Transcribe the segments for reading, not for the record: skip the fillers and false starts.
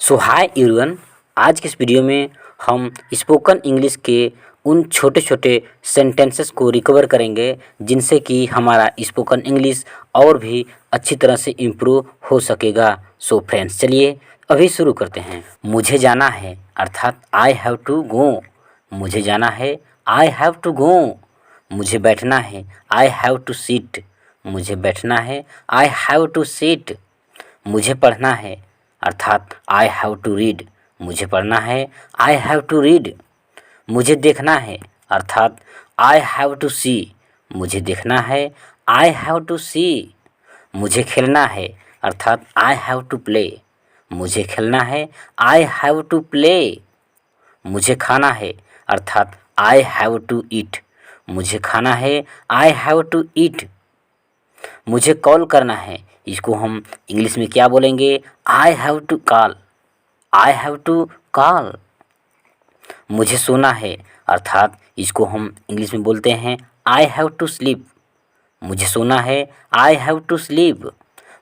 सो hi everyone. आज के इस वीडियो में हम स्पोकन इंग्लिश के उन छोटे छोटे सेंटेंसेस को रिकवर करेंगे जिनसे कि हमारा स्पोकन इंग्लिश और भी अच्छी तरह से इम्प्रूव हो सकेगा। सो फ्रेंड्स, चलिए अभी शुरू करते हैं। मुझे जाना है अर्थात आई हैव टू गो। मुझे जाना है, आई हैव टू गो। मुझे बैठना है, आई हैव टू सिट। मुझे बैठना है, आई हैव टू सिट। मुझे पढ़ना है अर्थात आई हैव टू रीड। मुझे पढ़ना है, आई हैव टू रीड। मुझे देखना है अर्थात आई हैव टू सी। मुझे देखना है, आई हैव टू सी। मुझे खेलना है अर्थात आई हैव टू प्ले। मुझे खेलना है, आई हैव टू प्ले। मुझे खाना है अर्थात आई हैव टू ईट। मुझे खाना है, आई हैव टू ईट। मुझे कॉल करना है, इसको हम इंग्लिश में क्या बोलेंगे? I have to call. I have to call. मुझे सोना है अर्थात इसको हम इंग्लिश में बोलते हैं आई हैव टू स्लीप। मुझे सोना है, आई हैव टू स्लीप।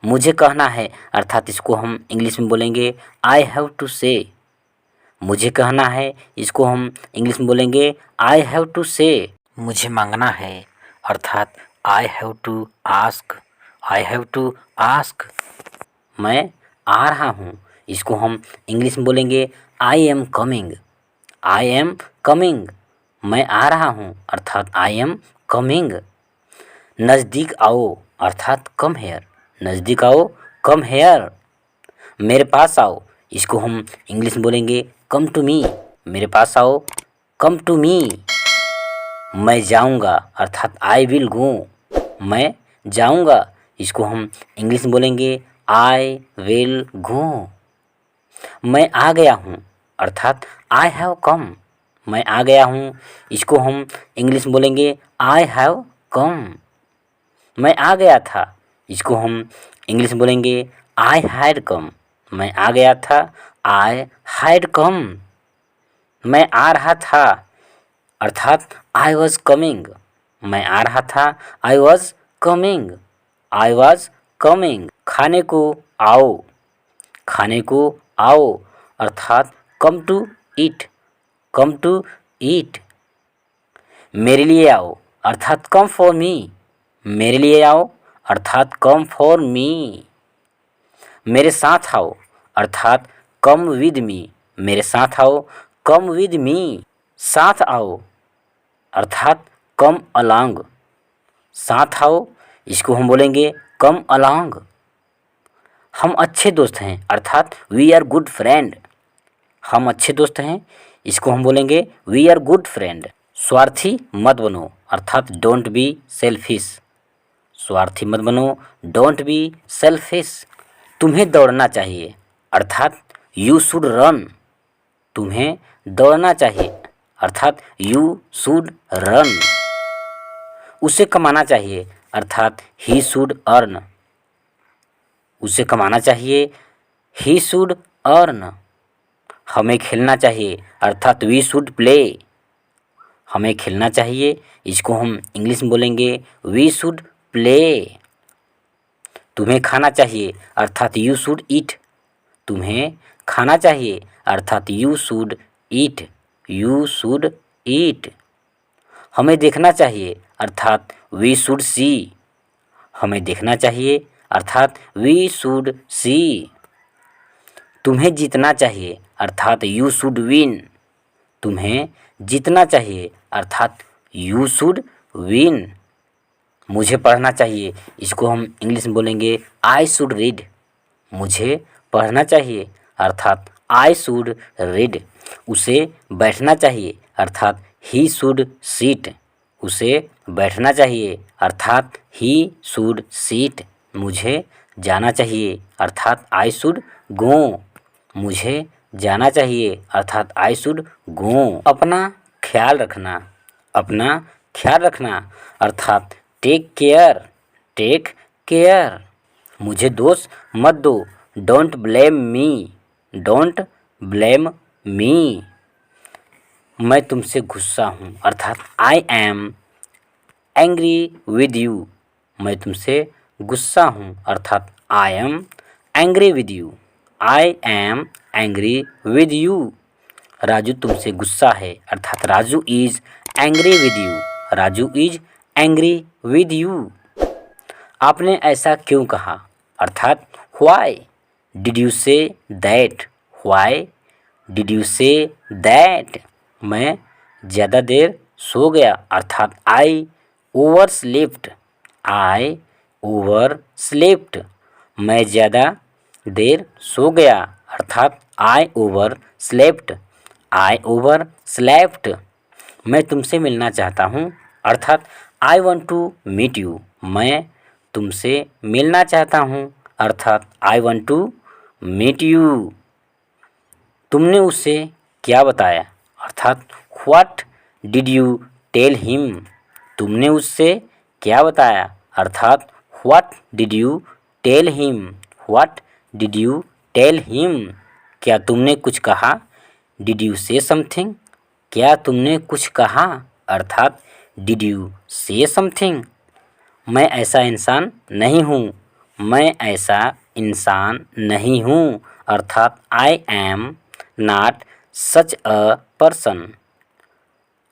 मुझे कहना है अर्थात इसको हम इंग्लिश में बोलेंगे आई हैव टू से। मुझे कहना है, इसको हम इंग्लिश में बोलेंगे आई हैव टू से। मुझे मांगना है अर्थात I have to ask. I have to ask. मैं आ रहा हूँ, इसको हम इंग्लिश में बोलेंगे I am coming. I am coming. मैं आ रहा हूँ अर्थात आई एम कमिंग। नज़दीक आओ अर्थात कम हेयर। नज़दीक आओ, कम हेयर। मेरे पास आओ, इसको हम इंग्लिश में बोलेंगे कम टू मी। मेरे पास आओ, कम टू मी। मैं जाऊँगा अर्थात आई विल गो। मैं जाऊँगा, इसको हम इंग्लिश में बोलेंगे आई विल गो। मैं आ गया हूँ अर्थात आई हैव कम। मैं आ गया हूँ, इसको हम इंग्लिश में बोलेंगे आई हैव कम। मैं आ गया था, इसको हम इंग्लिश में बोलेंगे आई हैड कम। मैं आ गया था, आई हैड कम। मैं आ रहा था अर्थात आई वॉज कमिंग। मैं आ रहा था, I was coming. I was coming. खाने को आओ। खाने को आओ अर्थात come to eat. Come to eat. मेरे लिए आओ अर्थात कम फॉर मी। मेरे लिए आओ अर्थात कम फॉर मी। मेरे साथ आओ अर्थात कम विद मी। मेरे साथ आओ, कम विद मी। साथ आओ अर्थात कम अलोंग। साथ आओ, इसको हम बोलेंगे कम अलोंग। हम अच्छे दोस्त हैं अर्थात वी आर गुड फ्रेंड। हम अच्छे दोस्त हैं, इसको हम बोलेंगे वी आर गुड फ्रेंड। स्वार्थी मत बनो अर्थात डोंट बी सेल्फिश। स्वार्थी मत बनो, डोंट बी सेल्फिश। तुम्हें दौड़ना चाहिए अर्थात यू शुड रन। तुम्हें दौड़ना चाहिए अर्थात यू शुड रन। उसे कमाना चाहिए अर्थात ही शुड अर्न। उसे कमाना चाहिए, ही शुड अर्न। हमें खेलना चाहिए अर्थात वी शुड प्ले। हमें खेलना चाहिए, इसको हम इंग्लिश में बोलेंगे वी शुड प्ले। तुम्हें खाना चाहिए अर्थात यू शुड ईट। तुम्हें खाना चाहिए अर्थात you should eat. You should eat. हमें देखना चाहिए अर्थात वी शुड सी। हमें देखना चाहिए अर्थात वी शुड सी। तुम्हें जीतना चाहिए अर्थात यू शुड विन। तुम्हें जीतना चाहिए अर्थात यू शुड विन। मुझे पढ़ना चाहिए, इसको हम इंग्लिश में बोलेंगे आई शुड रीड। मुझे पढ़ना चाहिए अर्थात आई शुड रीड। उसे बैठना चाहिए अर्थात ही शुड सीट। उसे बैठना चाहिए अर्थात ही शुड सीट। मुझे जाना चाहिए अर्थात आई शुड गो। मुझे जाना चाहिए अर्थात आई शुड गो। अपना ख्याल रखना। अपना ख्याल रखना अर्थात टेक केयर। Take care. मुझे दोष मत दो, don't blame me. Don't blame me. मैं तुमसे गुस्सा हूँ अर्थात I am angry with you. मैं तुमसे गुस्सा हूँ अर्थात I am angry with you. I am angry with you. Raju तुमसे गुस्सा है, अर्थात Raju is angry with you. Raju is angry with you. आपने ऐसा क्यों कहा, अर्थात why did you say that. Why did you say that. मैं ज़्यादा देर सो गया, अर्थात I overslept. I overslept. मैं ज़्यादा देर सो गया, अर्थात I overslept. I overslept. मैं तुमसे मिलना चाहता हूँ, अर्थात I want to meet you. मैं तुमसे मिलना चाहता हूँ, अर्थात I want to meet you. तुमने उससे क्या बताया, अर्थात what did you tell him. तुमने उससे क्या बताया, अर्थात what did you tell him. What did you tell him. क्या तुमने कुछ कहा, डिड यू से समथिंग। क्या तुमने कुछ कहा, अर्थात डिड यू से समथिंग। मैं ऐसा इंसान नहीं हूँ। मैं ऐसा इंसान नहीं हूँ, अर्थात I am not such a person.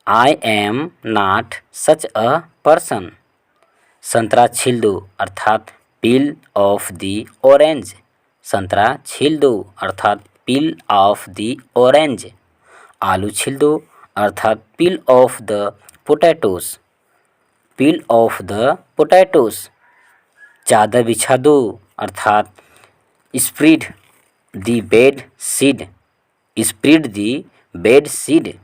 I am not such a person. संतरा छील दो, अर्थात पील ऑफ दी ऑरेंज। संतरा छील दो, अर्थात पील ऑफ दी ऑरेंज। आलू छील दो, अर्थात पील of the potatoes. Peel of the potatoes. चादर बिछा दो, अर्थात स्प्रेड दी बेड शीट। स्प्रेड दी बेड शीट।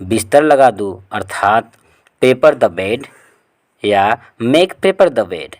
बिस्तर लगा दो, अर्थात पेपर द बेड या मेक पेपर द बेड।